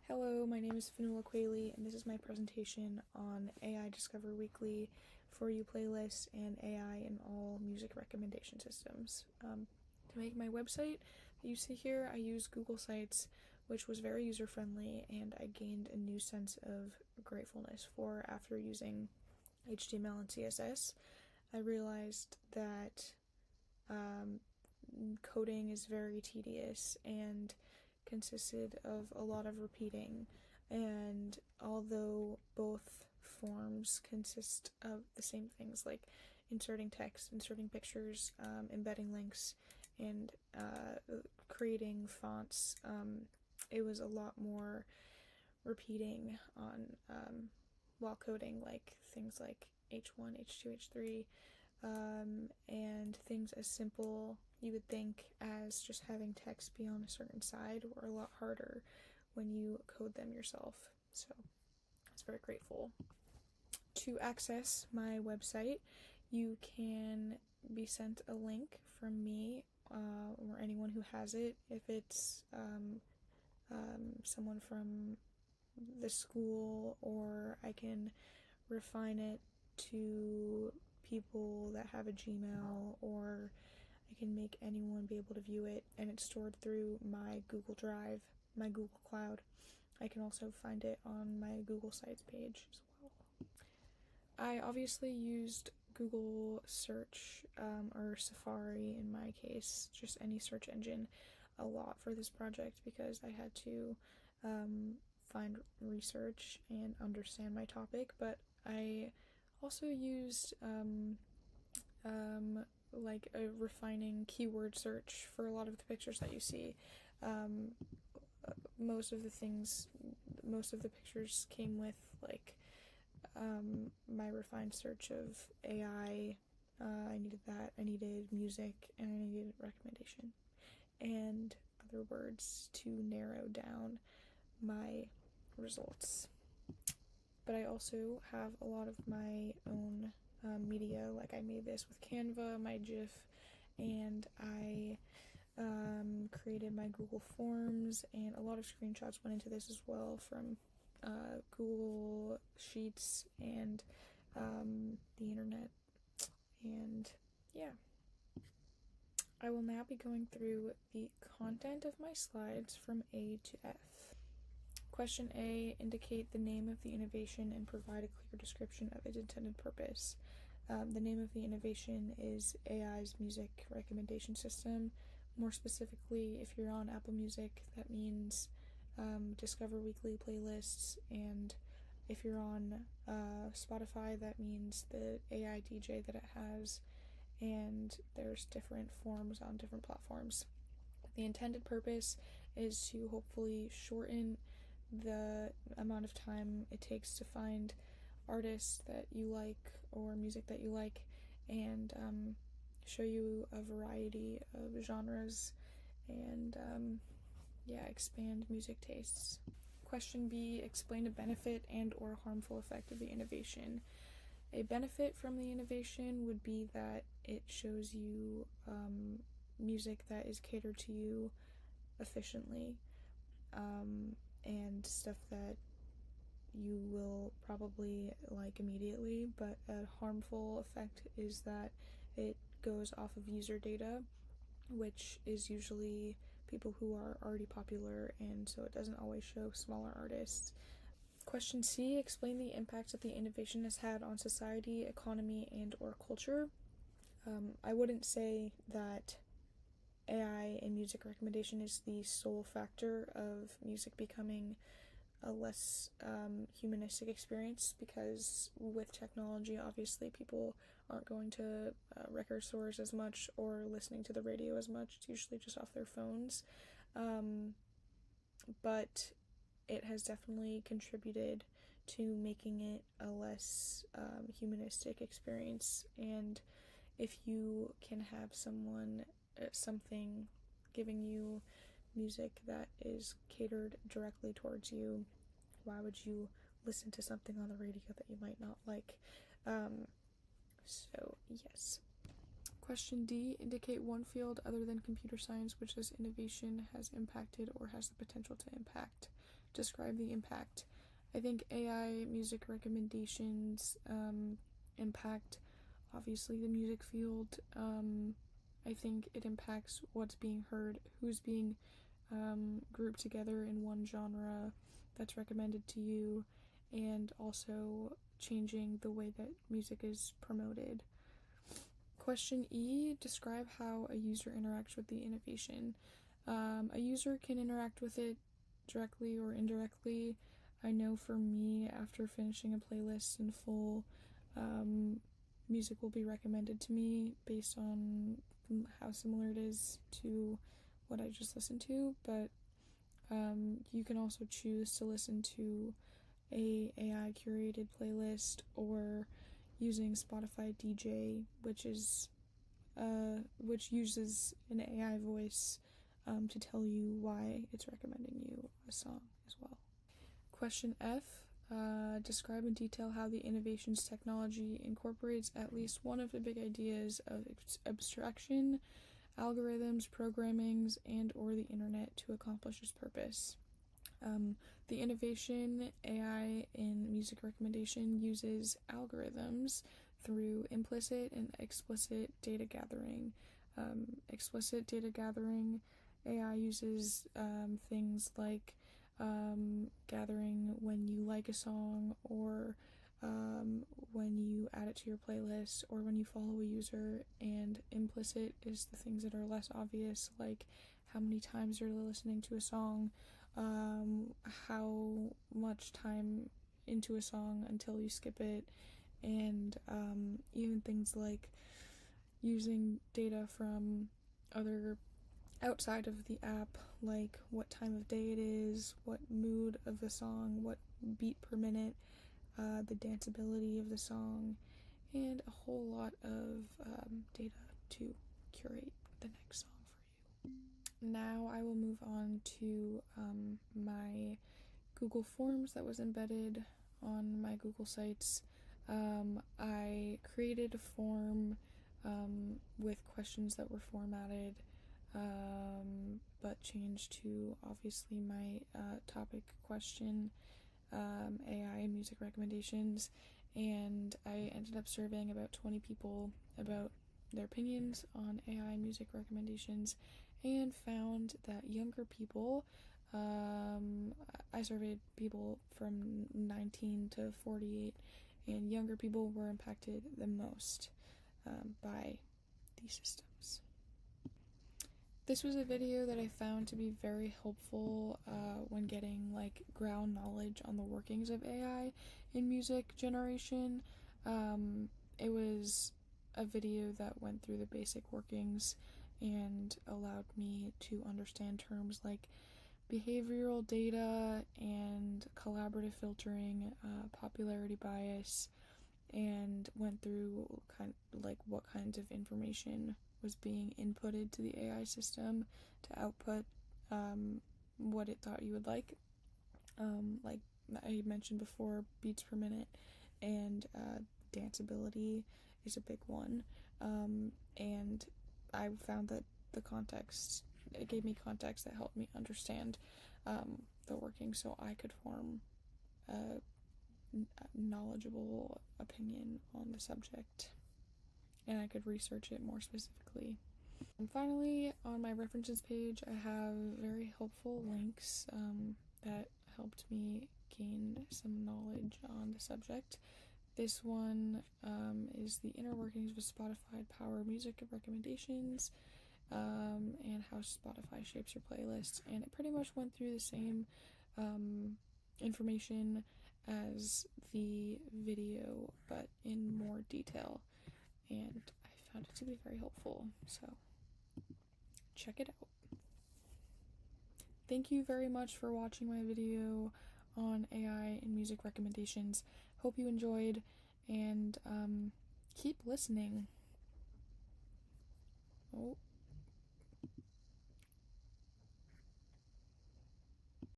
Hello, my name is Fanula Quayle, and this is my presentation on AI Discover Weekly, For You playlists, and AI in all music recommendation systems. To make my website that you see here, I use Google Sites, which was very user-friendly, and I gained a new sense of gratefulness for after using HTML and CSS. I realized that coding is very tedious and consisted of a lot of repeating, and although both forms consist of the same things like inserting text, inserting pictures, embedding links, and creating fonts, it was a lot more repeating on while coding, like things like H1, H2, H3, and things as simple, you would think, as just having text be on a certain side were a lot harder when you code them yourself. So I was very grateful. To access my website, you can be sent a link from me or anyone who has it. If it's someone from the school, or I can refine it to people that have a Gmail, or I can make anyone be able to view it, and it's stored through my Google Drive, my Google Cloud. I can also find it on my Google Sites page as well. I obviously used Google search, or Safari in my case, just any search engine, a lot for this project because I had to find research and understand my topic, but I also used like a refining keyword search for a lot of the pictures that you see. Um, most of the pictures came with like my refined search of AI. I needed that. I needed music, and I needed recommendation and other words to narrow down my results. But I also have a lot of my own media. Like I made this with Canva, my GIF, and I created my Google Forms, and a lot of screenshots went into this as well from Google Sheets and the internet. And yeah, I will now be going through the content of my slides from A to F. Question A, indicate the name of the innovation and provide a clear description of its intended purpose. The name of the innovation is AI's music recommendation system. More specifically, if you're on Apple Music, that means Discover Weekly playlists, and if you're on Spotify, that means the AI DJ that it has, and there's different forms on different platforms. The intended purpose is to hopefully shorten the amount of time it takes to find artists that you like or music that you like, and show you a variety of genres, and expand music tastes. Question B, explain a benefit and or harmful effect of the innovation. A benefit from the innovation would be that it shows you music that is catered to you efficiently, and stuff that you will probably like immediately. But a harmful effect is that it goes off of user data, which is usually people who are already popular, and so it doesn't always show smaller artists. Question C, explain the impacts that the innovation has had on society, economy, and or culture. I wouldn't say that AI in music recommendation is the sole factor of music becoming a less humanistic experience, because with technology, obviously, people aren't going to record stores as much or listening to the radio as much. It's usually just off their phones. But it has definitely contributed to making it a less humanistic experience. And if you can have something giving you music that is catered directly towards you, why would you listen to something on the radio that you might not like? So yes. Question D, indicate one field other than computer science which this innovation has impacted or has the potential to impact. describe the impact. I think AI music recommendations impact, obviously, the music field. I think it impacts what's being heard, who's being grouped together in one genre that's recommended to you, and also changing the way that music is promoted. Question E, describe how a user interacts with the innovation. A user can interact with it directly or indirectly. I know for me, after finishing a playlist in full, music will be recommended to me based on how similar it is to what I just listened to, but you can also choose to listen to a AI curated playlist or using Spotify DJ, which uses an AI voice to tell you why it's recommending you a song as well. Question F, describe in detail how the innovations technology incorporates at least one of the big ideas of abstraction, algorithms, programmings, and or the internet to accomplish its purpose. The innovation AI in music recommendation uses algorithms through implicit and explicit data gathering. Explicit data gathering, AI uses things like gathering when you like a song, or when you add it to your playlist, or when you follow a user. And implicit is the things that are less obvious, like how many times you're listening to a song, how much time into a song until you skip it, and even things like using data from other outside of the app, like what time of day it is, what mood of the song, what beat per minute, the danceability of the song, and a whole lot of data to curate the next song for you. Now I will move on to my Google Forms that was embedded on my Google Sites. I created a form with questions that were formatted, but changed to obviously my topic question, AI music recommendations, and I ended up surveying about 20 people about their opinions on AI music recommendations, and found that younger people, I surveyed people from 19 to 48, and younger people were impacted the most by these systems. This was a video that I found to be very helpful when getting ground knowledge on the workings of AI in music generation. It was a video that went through the basic workings and allowed me to understand terms like behavioral data and collaborative filtering, popularity bias, and went through what kinds of information was being inputted to the AI system to output what it thought you would like. Like I mentioned before, beats per minute and danceability is a big one. And I found that it gave me context that helped me understand the working, so I could form a knowledgeable opinion on the subject, and I could research it more specifically. And finally, on my references page, I have very helpful links that helped me gain some knowledge on the subject. This one is the inner workings of Spotify Power Music Recommendations, and how Spotify shapes your playlist, and it pretty much went through the same information as the video, but in more detail, and I found it to be very helpful, so check it out. Thank you very much for watching my video on AI and music recommendations. Hope you enjoyed, and keep listening. Oh.